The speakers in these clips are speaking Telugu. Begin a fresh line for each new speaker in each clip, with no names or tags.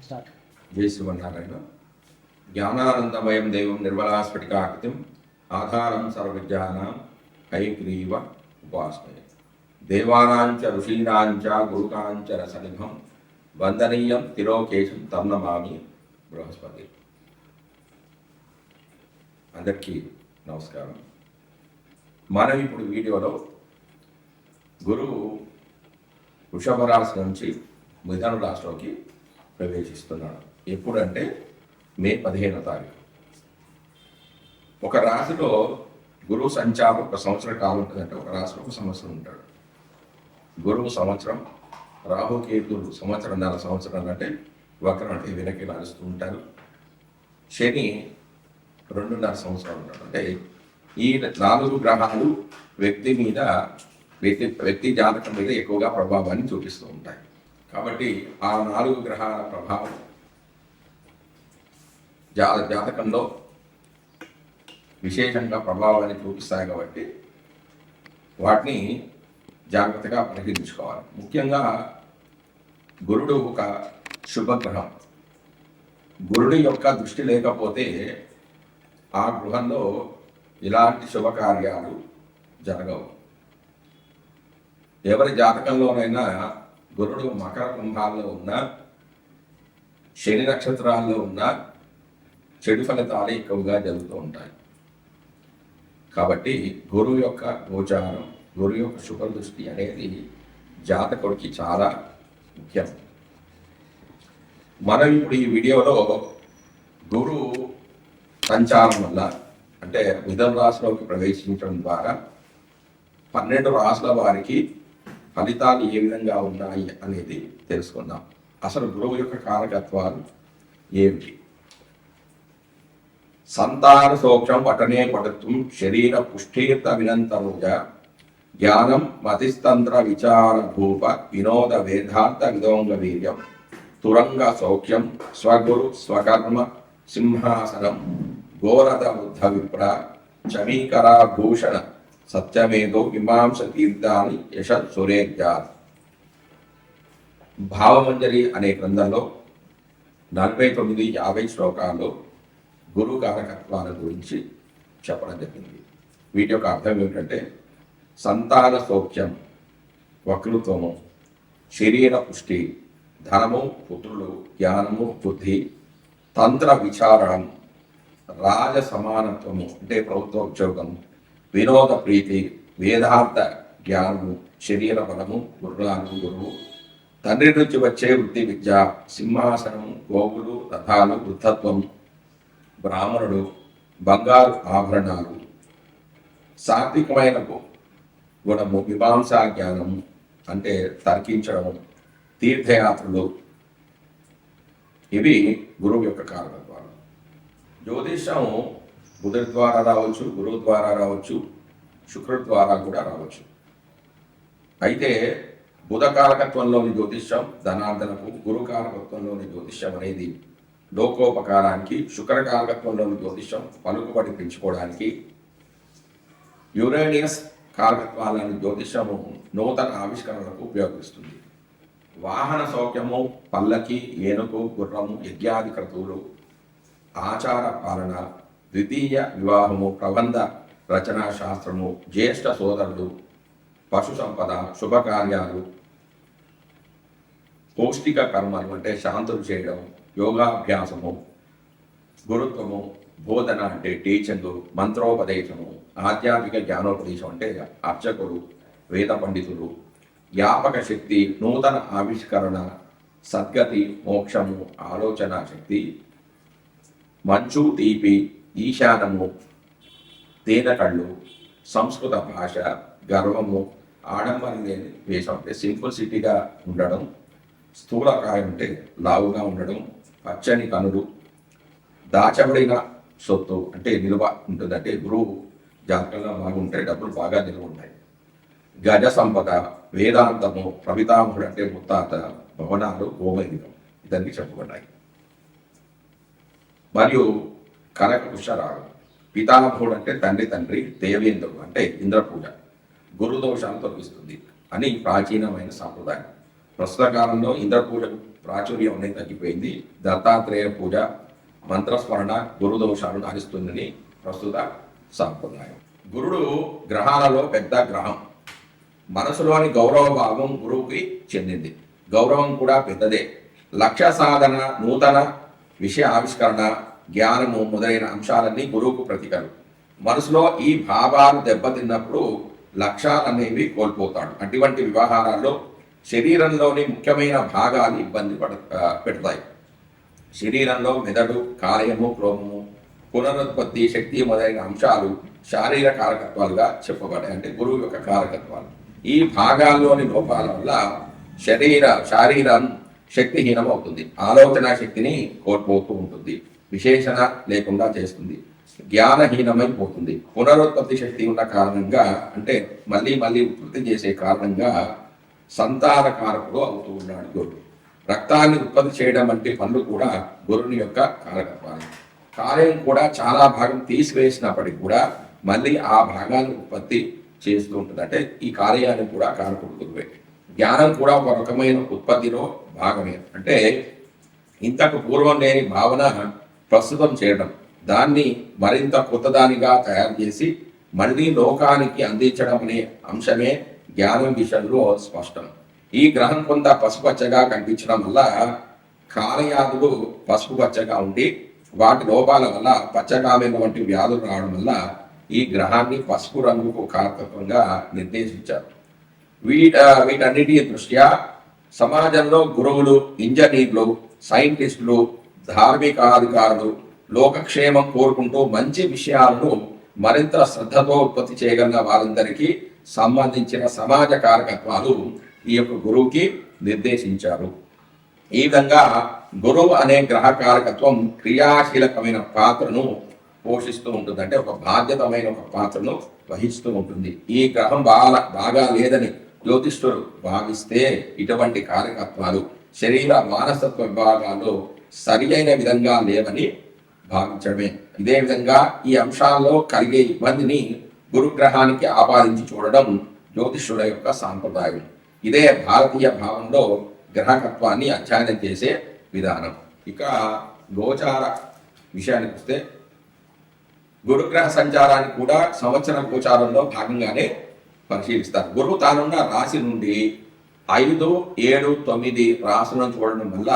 జై శ్రీమన్నారాయణ. జ్ఞానానందమయం దేవం నిర్మలాస్ఫటికాకృతిం ఆధారం సర్వవిద్యానాం హయగ్రీవ ఉపాస్మయే. దేవానాంచ ఋషీణాంచ గురుకాంచ రసనిభం వందనీయం తిరోకేశం తం నమామి బృహస్పతి. అందరికీ నమస్కారం. మనం ఇప్పుడు వీడియోలో గురువు వృషభ రాశి నుంచి మిథున రాశిలోకి ప్రవేశిస్తున్నాడు. ఎప్పుడంటే మే 15వ తారీఖు. ఒక రాశిలో గురువు సంచారం ఒక సంవత్సర కాలం ఉంటుందంటే ఒక రాశిలో ఒక సంవత్సరం ఉంటాడు. గురువు సంవత్సరం, రాహుకేతులు సంవత్సరం అంటే వక్రం అంటే వెనక్కి నడుస్తూ ఉంటారు. శని 2.5 సంవత్సరాలు ఉంటాడు. అంటే ఈ 4 గ్రహాలు వ్యక్తి జాతకం మీద ఎక్కువగా ప్రభావాన్ని చూపిస్తూ ఉంటాయి. కాబట్టి ఆ 4 గ్రహాల ప్రభావం జాతకంలో విశేషంగా ప్రభావాన్ని చూపిస్తాయి. కాబట్టి వాటిని జాగ్రత్తగా పరిశీలించుకోవాలి. ముఖ్యంగా గురుడు ఒక శుభగ్రహం. గురుడి యొక్క దృష్టి లేకపోతే ఆ గృహంలో ఇలాంటి శుభకార్యాలు జరగవు. ఎవరి జాతకంలోనైనా గురుడు మకర కుంభాల్లో ఉన్న, శని నక్షత్రాల్లో ఉన్న చెడు ఫలితాలు ఎక్కువగా జరుగుతూ ఉంటాయి. కాబట్టి గురువు యొక్క గోచారం, గురువు యొక్క శుభదృష్టి అనేది జాతకుడికి చాలా ముఖ్యం. మనం ఇప్పుడు ఈ వీడియోలో గురువు సంచారం వల్ల అంటే మిథున రాశిలోకి ప్రవేశించడం ద్వారా 12 రాశుల వారికి ఫలితాలు ఏ విధంగా ఉన్నాయి అనేది తెలుసుకుందాం. అసలు గురువు యొక్క కారకత్వాలు ఏమిటి? సంతాన సోక్షం పఠనే పఠిత్వం శరీర పుష్టీర్త వినంతరోజ జ్ఞానం మతిస్తంత్ర విచార భూప వినోద వేదాంత విదోంగ వీర్యం తురంగ సౌఖ్యం స్వగురు స్వకర్మ సింహాసనం గోరథ బుద్ధ విప్ర చమీకరా భూషణ సత్యమేదో మీమాంస తీర్థాన్ని యశ సురేర్జాత్. భావమంజరి అనే గ్రంథంలో 49-50 శ్లోకాల్లో గురువు కారకత్వాల గురించి చెప్పడం జరిగింది. వీటి యొక్క అర్థం ఏమిటంటే సంతాన సౌఖ్యం, వక్తృత్వము, శరీర పుష్టి, ధనము, పుత్రులు, జ్ఞానము, బుద్ధి, తంత్ర విచారం, రాజ సమానత్వము అంటే ప్రభుత్వ ఉద్యోగము, వినోద ప్రీతి, వేదాంత జ్ఞానము, శరీర బలము, గురువు, తండ్రి నుంచి వచ్చే వృత్తి విద్య, సింహాసనము, గోవులు, రథాలు, వృద్ధత్వం, బ్రాహ్మణుడు, బంగారు ఆభరణాలు, సాత్వికమైన గుణము, మీమాంసా జ్ఞానము అంటే తర్కించడము, తీర్థయాత్రలు, ఇవి గురువు యొక్క కారకత్వాలు. జ్యోతిషం బుధుడి ద్వారా రావచ్చు, గురువు ద్వారా రావచ్చు, శుక్రుడి ద్వారా కూడా రావచ్చు. అయితే బుధ కారకత్వంలోని జ్యోతిష్యం ధనార్జనకు, గురు కారకత్వంలోని జ్యోతిష్యం అనేది లోకోపకారానికి, శుక్ర కారకత్వంలోని జ్యోతిష్యం పలుకుబడి పెంచుకోవడానికి, యురేనియస్ కారకత్వాలను జ్యోతిష్యము నూతన ఆవిష్కరణలకు ఉపయోగిస్తుంది. వాహన సౌఖ్యము, పల్లకి, ఏనుగు, గుర్రము, యజ్ఞాది క్రతువులు, ఆచార పాలన, ద్వితీయ వివాహము, ప్రబంధ రచనా శాస్త్రము, జ్యేష్ఠ సోదరులు, పశు సంపద, శుభకార్యాలు, పౌష్టిక కర్మలు అంటే శాంతులు చేయడం, యోగాభ్యాసము, గురుత్వము, బోధన అంటే టీచింగ్, మంత్రోపదేశము, ఆధ్యాత్మిక జ్ఞానోపదేశం అంటే అర్చకులు, వేద పండితులు, జ్ఞాపక శక్తి, నూతన ఆవిష్కరణ, సద్గతి, మోక్షము, ఆలోచన శక్తి, మంచు, తీపి, ఈశానము, తేనెకళ్ళు, సంస్కృత భాష, గర్వము, ఆడంబరం లేని వేషం అంటే సింపుల్సిటీగా ఉండడం, స్థూలకాయం అంటే లావుగా ఉండడం, పచ్చని కనులు, దాచబడిన సొత్తు అంటే నిల్వ ఉంటుంది. అంటే గురువు జాతకంగా బాగుంటే డబ్బులు బాగా నిల్వ ఉంటాయి. గజ సంపద, వేదాంతము, ప్రవితాముడు అంటే ముత్తాత, భవనాలు, గోవైదికం ఇదన్నీ చెప్పబడ్డాయి. మరియు కనక పుష్యరాగం, పితామహుడు అంటే తండ్రి, దేవేంద్రుడు అంటే ఇంద్ర పూజ, గురుదోషాలు తొలగిస్తుంది అని ప్రాచీనమైన సాంప్రదాయం. ప్రస్తుత కాలంలో ఇంద్ర పూజకు ప్రాచుర్యం అనేది తగ్గిపోయింది. దత్తాత్రేయ పూజ, మంత్రస్మరణ గురు దోషాలను హరిస్తుందని ప్రస్తుత సాంప్రదాయం. గురుడు గ్రహాలలో పెద్ద గ్రహం. మనసులోని గౌరవ భావం గురువుకి చెందింది. గౌరవం కూడా పెద్దదే. లక్ష్య సాధన, నూతన విషయ ఆవిష్కరణ, జ్ఞానము మొదలైన అంశాలన్నీ గురువుకు ప్రతీకలు. మనసులో ఈ భావాలు దెబ్బతిన్నప్పుడు లక్ష్యాలనేవి కోల్పోతాడు. అటువంటి వ్యవహారాల్లో శరీరంలోని ముఖ్యమైన భాగాలు ఇబ్బంది పెడతాయి. శరీరంలో మెదడు, కాలేయము, క్రోమము, పునరుత్పత్తి శక్తి మొదలైన అంశాలు శారీరక కారకత్వాలుగా చెప్పబడ్డాయి. అంటే గురువు యొక్క కారకత్వాలు. ఈ భాగాల్లోని లోపాల వల్ల శారీరం శక్తిహీనం అవుతుంది. ఆలోచన శక్తిని కోల్పోతూ ఉంటుంది. విశేషణ లేకుండా చేస్తుంది. జ్ఞానహీనమైపోతుంది. పునరుత్పత్తి శక్తి ఉన్న కారణంగా, అంటే మళ్ళీ ఉత్పత్తి చేసే కారణంగా సంతానకారకుడు అవుతూ ఉన్నాడు గురువు. రక్తాన్ని ఉత్పత్తి చేయడం వంటి పనులు కూడా గురుని యొక్క కారకత్వాలు. కార్యం కూడా చాలా భాగం తీసివేసినప్పటికీ కూడా మళ్ళీ ఆ భాగాన్ని ఉత్పత్తి చేస్తూ ఉంటుంది. అంటే ఈ కార్యానికి కూడా కారకుడు గురువే. జ్ఞానం కూడా ఒక రకమైన ఉత్పత్తిలో భాగమే. అంటే ఇంతకు పూర్వం లేని భావన ప్రస్తుతం చేయడం, దాన్ని మరింత కొత్తదానిగా తయారు చేసి మళ్ళీ లోకానికి అందించడం అనే అంశమే జ్ఞానం విషయంలో స్పష్టం. ఈ గ్రహం కొంత పసుపచ్చగా కనిపించడం వల్ల కాలయాదులు పసుపు పచ్చగా ఉండి వాటి లోపాల వల్ల పచ్చకామెల వంటి వ్యాధులు రావడం వల్ల ఈ గ్రహాన్ని పసుపు రంగుకు కారకత్వంగా నిర్దేశించారు. వీటన్నిటి దృష్ట్యా సమాజంలో గురువులు, ఇంజనీర్లు, సైంటిస్టులు, ధార్మికాధికారులు లోకక్షేమం కోరుకుంటూ మంచి విషయాలను మరింత శ్రద్ధతో ఉత్పత్తి చేయగలిగిన వారందరికీ సంబంధించిన సమాజ కారకత్వాలు ఈ యొక్క గురువుకి నిర్దేశించారు. ఈ విధంగా గురువు అనే గ్రహ కారకత్వం క్రియాశీలకమైన పాత్రను పోషిస్తూ ఉంటుంది. అంటే ఒక బాధ్యతమైన ఒక పాత్రను వహిస్తూ ఉంటుంది. ఈ గ్రహం బాగా లేదని జ్యోతిష్ఠులు భావిస్తే ఇటువంటి కారకత్వాలు శరీర మానసత్వ విభాగాల్లో సరి అయిన విధంగా లేవని భావించడమే. ఇదే విధంగా ఈ అంశాల్లో కలిగే ఇబ్బందిని గురుగ్రహానికి ఆపాదించి చూడడం జ్యోతిష్యుల యొక్క సాంప్రదాయం. ఇదే భారతీయ భావంలో గ్రహకత్వాన్ని అధ్యయనం చేసే విధానం. ఇక గోచార విషయానికి వస్తే గురుగ్రహ సంచారాన్ని కూడా సంవత్సర గోచారంలో భాగంగానే పరిశీలిస్తారు. గురువు తానున్న రాశి నుండి 5, 7, 9 రాశులను చూడడం వల్ల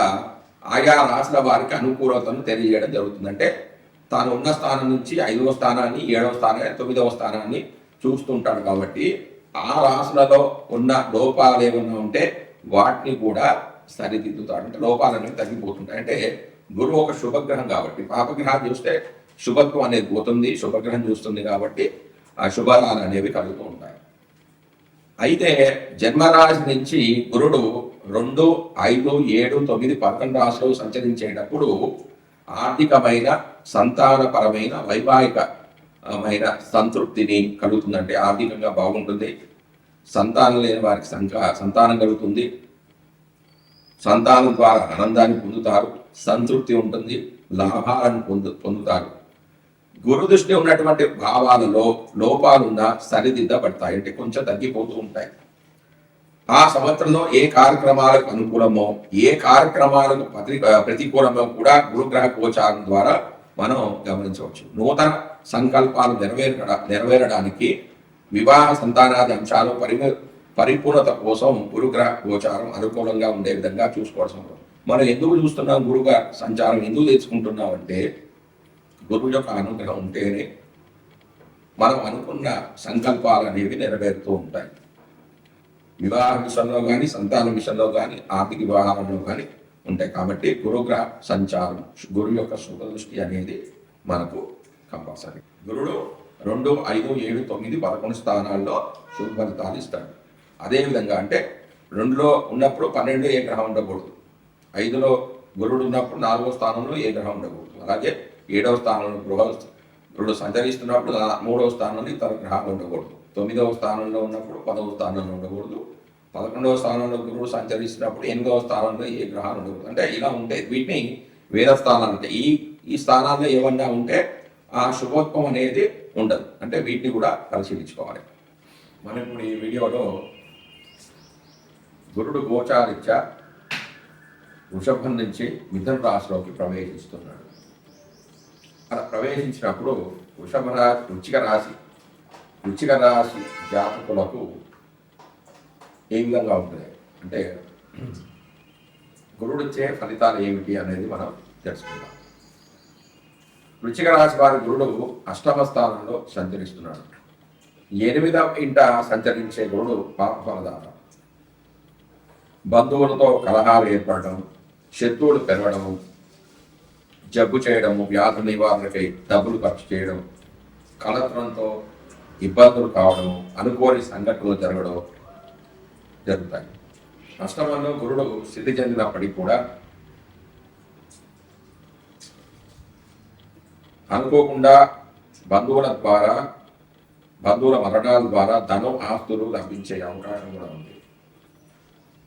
ఆయా రాశుల వారికి అనుకూలతను తెలియజేయడం జరుగుతుంది. అంటే తాను ఉన్న స్థానం నుంచి 5వ స్థానాన్ని, 7వ స్థానాన్ని, 9వ స్థానాన్ని చూస్తుంటాడు. కాబట్టి ఆ రాశులలో ఉన్న లోపాలు ఏమన్నా ఉంటే వాటిని కూడా సరిదిద్దుతాడు. అంటే లోపాలు అనేవి తగ్గిపోతుంటాయి. అంటే గురువు ఒక శుభగ్రహం కాబట్టి పాపగ్రహం చూస్తే శుభత్వం అనేది పోతుంది, శుభగ్రహం చూస్తుంది కాబట్టి ఆ శుభాలు అనేవి కలుగుతూ ఉంటాయి. అయితే జన్మరాశి నుంచి గురుడు 2, 5, 7, 9, 11 రాశులు సంచరించేటప్పుడు ఆర్థికమైన, సంతానపరమైన, వైవాహికమైన సంతృప్తిని కలుగుతుందంటే ఆర్థికంగా బాగుంటుంది. సంతానం లేని వారికి సంతానం కలుగుతుంది. సంతానం ద్వారా ఆనందాన్ని పొందుతారు, సంతృప్తి ఉంటుంది, లాభాలను పొందుతారు. గురు దృష్టి ఉన్నటువంటి భావాలలో లోపాలున్నా సరిదిద్దబడతాయి. అంటే కొంచెం తగ్గిపోతూ ఉంటాయి. ఆ సంవత్సరంలో ఏ కార్యక్రమాలకు అనుకూలమో, ఏ కార్యక్రమాలకు ప్రతికూలమో కూడా గురుగ్రహ గోచారం ద్వారా మనం గమనించవచ్చు. నూతన సంకల్పాలు నెరవేరడానికి, వివాహ సంతానాది అంశాలు పరిపూర్ణత కోసం గురుగ్రహ గోచారం అనుకూలంగా ఉండే విధంగా చూసుకోవాల్సి ఉంటుంది. మనం ఎందుకు చూస్తున్నాం? గురుగ్రహ సంచారం ఎందుకు తెచ్చుకుంటున్నాం అంటే గురువు యొక్క అనుగ్రహం ఉంటేనే మనం అనుకున్న సంకల్పాలు అనేవి నెరవేరుతూ ఉంటాయి. వివాహ విషయంలో కానీ, సంతానం విషయంలో కానీ, ఆర్థిక వ్యవహారంలో కానీ ఉంటాయి. కాబట్టి గురుగ్రహ సంచారం, గురువు యొక్క శుభ దృష్టి అనేది మనకు కంపల్సరీ. గురుడు 2, 5, 7, 9, 11 స్థానాల్లో శుభ ఫలితాలు ఇస్తాడు. అదేవిధంగా అంటే 2లో ఉన్నప్పుడు 12 ఏ గ్రహం ఉండకూడదు. 5లో గురుడు ఉన్నప్పుడు 4వ స్థానంలో ఏ గ్రహం ఉండకూడదు. అలాగే 7వ స్థానంలో గురుడు సంచరిస్తున్నప్పుడు 3వ స్థానంలో ఇతర గ్రహాలు ఉండకూడదు. 9వ స్థానంలో ఉన్నప్పుడు 10వ స్థానంలో ఉండకూడదు. 11వ స్థానంలో గురుడు సంచరిస్తున్నప్పుడు 8వ స్థానంలో ఏ గ్రహాలు ఉండకూడదు. అంటే ఇలా ఉంటాయి. వీటిని వేద స్థానాలు అంటే ఈ స్థానాల్లో ఏమన్నా ఉంటే ఆ శుభత్వం అనేది ఉండదు. అంటే వీటిని కూడా పరిశీలించుకోవాలి. మనం ఇప్పుడు ఈ వీడియోలో గురుడు గోచారీత్యా వృషభం నుంచి మిథున రాశిలోకి ప్రవేశిస్తున్నాడు. అలా ప్రవేశించినప్పుడు వృశ్చిక రాశి జాతకులకు ఏ విధంగా ఉంటుంది అంటే గురుడిచ్చే ఫలితాలు ఏమిటి అనేది మనం తెలుసుకుందాం. వృశ్చిక రాశి వారి గురుడు అష్టమ స్థానంలో సంచరిస్తున్నాడు. 8వ ఇంట సంచరించే గురుడు పాపఫలదాత. బంధువులతో కలహాలు ఏర్పడడం, శత్రువులు పెరగడము, జబ్బు చేయడము, వ్యాధి నివారణకై డబ్బులు ఖర్చు చేయడం, కలత్రంతో ఇబ్బందులు కావడం, అనుకోని సంఘటనలు జరుగుతాయి. అష్టమంలో గురుడు స్థితి చెందినప్పటికీ కూడా అనుకోకుండా బంధువుల మరణాల ద్వారా ధనం, ఆస్తులు లభించే అవకాశం కూడా ఉంది.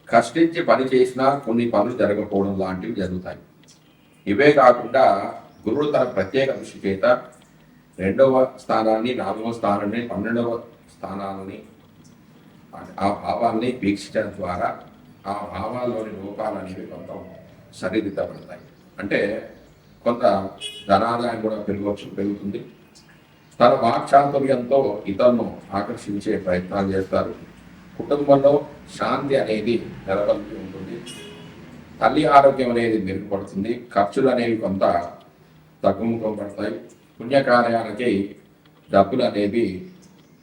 కష్టించి పని చేసినా కొన్ని పనులు జరగకపోవడం లాంటివి జరుగుతాయి. ఇవే కాకుండా గురుడు తన ప్రత్యేక దృష్టి చేత 2వ స్థానాన్ని, 4వ స్థానాన్ని, 12వ స్థానాలని, ఆ భావాల్ని వీక్షించడం ద్వారా ఆ భావాల్లోని లోపాలు అనేవి కొంత సరిదిద్దబడతాయి. అంటే కొంత ధనాదాయం కూడా పెరుగుతుంది. తన వాక్చాతుర్యంతో ఇతరులను ఆకర్షించే ప్రయత్నాలు చేస్తారు. కుటుంబంలో శాంతి అనేది నెలకొల్పి ఉంటుంది. తల్లి ఆరోగ్యం అనేది మెరుగుపడుతుంది. ఖర్చులు అనేవి కొంత తగ్గుముఖం పడతాయి. పుణ్యకార్యాలకి డబ్బులు అనేవి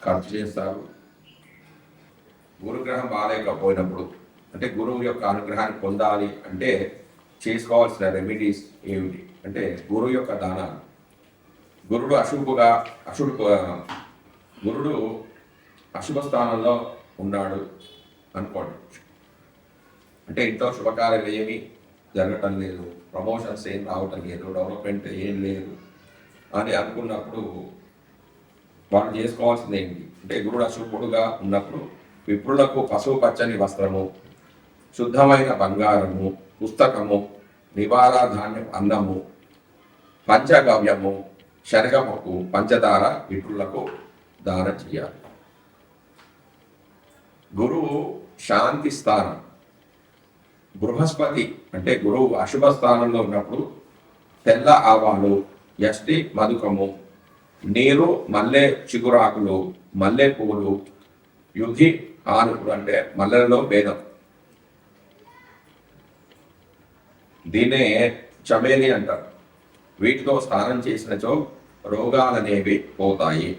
ఖర్చు చేస్తారు. గురుగ్రహం బాగాలేకపోయినప్పుడు అంటే గురువు యొక్క అనుగ్రహాన్ని పొందాలి అంటే చేసుకోవాల్సిన రెమెడీస్ ఏమిటి అంటే గురువు యొక్క దానాలు. గురుడు అశుభ స్థానంలో ఉన్నాడు అనుకోండి, అంటే ఇంట్లో శుభకార్యాలు ఏమీ జరగటం లేదు, ప్రమోషన్స్ ఏం రావటం లేదు, డెవలప్మెంట్ ఏం లేదు అని అనుకున్నప్పుడు వాళ్ళు చేసుకోవాల్సింది ఏంటి అంటే గురుడు అశుభుడుగా ఉన్నప్పుడు విప్రులకు పసుపు పచ్చని వస్త్రము, శుద్ధమైన బంగారము, పుస్తకము, నివాళ ధాన్యం, అన్నము, పంచగవ్యము, శనగపప్పు, పంచదార విప్రులకు దానం చేయాలి. గురువు శాంతి స్థానం. బృహస్పతి అంటే గురువు అశుభ స్థానంలో ఉన్నప్పుడు తెల్ల ఆవాలు, యష్టి మధుకము, నీరు, మల్లె చిగురాకులు, మల్లె పువ్వులు, యుధి ఆనుకుడు అంటే మల్లెలలో భేదం, దీన్నే చమేలి అంటారు. వీటితో స్నానం చేసినచో రోగాలనేవి పోతాయి.